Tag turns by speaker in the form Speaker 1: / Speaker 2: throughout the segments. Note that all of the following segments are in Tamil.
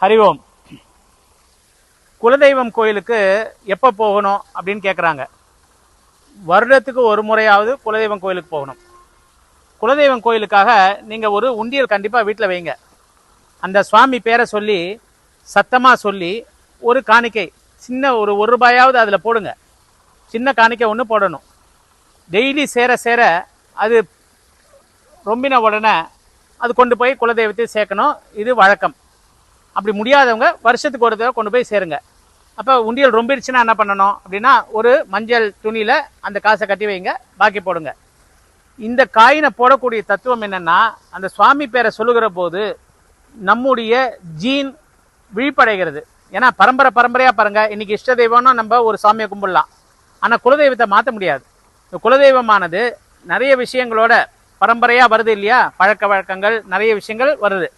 Speaker 1: ஹரி ஓம். குலதெய்வம் கோயிலுக்கு எப்போ போகணும் அப்படின்னு கேட்குறாங்க. வருடத்துக்கு ஒரு முறையாவது குலதெய்வம் கோயிலுக்கு போகணும். குலதெய்வம் கோயிலுக்காக நீங்கள் ஒரு உண்டியல் கண்டிப்பாக வீட்டில் வைங்க. அந்த சுவாமி பேரை சொல்லி சத்தமாக சொல்லி ஒரு காணிக்கை சின்ன ஒரு ரூபாயாவது அதில் போடுங்க. சின்ன காணிக்கை ஒன்று போடணும். டெய்லி சேர சேர அது ரொம்பின உடனே அது கொண்டு போய் குலதெய்வத்தை சேர்க்கணும். இது வழக்கம். அப்படி முடியாதவங்க வருஷத்துக்கு ஒரு தடவை கொண்டு போய் சேருங்க. அப்போ உண்டியல் ரொம்பிடுச்சுன்னா என்ன பண்ணணும் அப்படின்னா, ஒரு மஞ்சள் துணியில் அந்த காசை கட்டி வைங்க, பாக்கி போடுங்க. இந்த காயினை போடக்கூடிய தத்துவம் என்னென்னா, அந்த சுவாமி பேரை சொல்லுகிற போது நம்முடைய ஜீன் விழிப்படைகிறது. ஏன்னா பரம்பரையாக பாருங்கள், இன்றைக்கி இஷ்ட தெய்வம்னா நம்ம ஒரு சாமியை கும்பிடலாம், ஆனால் குலதெய்வத்தை மாற்ற முடியாது. இந்த குலதெய்வமானது நிறைய விஷயங்களோட பரம்பரையாக வருது இல்லையா, பழக்க வழக்கங்கள் நிறைய விஷயங்கள் வருது.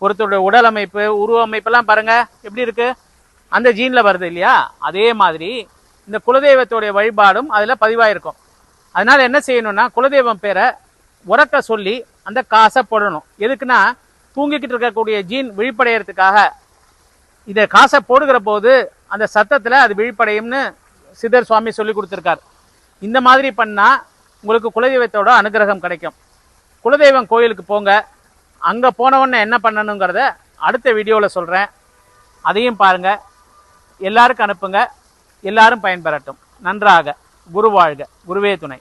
Speaker 1: ஒருத்தருடைய உடல் அமைப்பு உருவ அமைப்பெல்லாம் பாருங்கள் எப்படி இருக்குது, அந்த ஜீனில் வருது இல்லையா. அதே மாதிரி இந்த குலதெய்வத்துடைய வழிபாடும் அதில் பதிவாயிருக்கும். அதனால் என்ன செய்யணும்னா, குலதெய்வம் பேரை உறக்க சொல்லி அந்த காசை போடணும். எதுக்குன்னா, தூங்கிக்கிட்டு இருக்கக்கூடிய ஜீன் விழிப்படைகிறதுக்காக. இதை காசை போடுகிற போது அந்த சத்தத்தில் அது விழிப்படையும்னு சித்தர் சுவாமி சொல்லி கொடுத்துருக்கார். இந்த மாதிரி பண்ணால் உங்களுக்கு குலதெய்வத்தோட அனுகிரகம் கிடைக்கும். குலதெய்வம் கோயிலுக்கு போங்க. அங்கே போனவொன்னே என்ன பண்ணணுங்கிறத அடுத்த வீடியோவில் சொல்கிறேன், அதையும் பாருங்கள். எல்லாருக்கும் அனுப்புங்க, எல்லாரும் பயன்பெறட்டும். நன்றாக. குரு வாழ்க, குருவே துணை.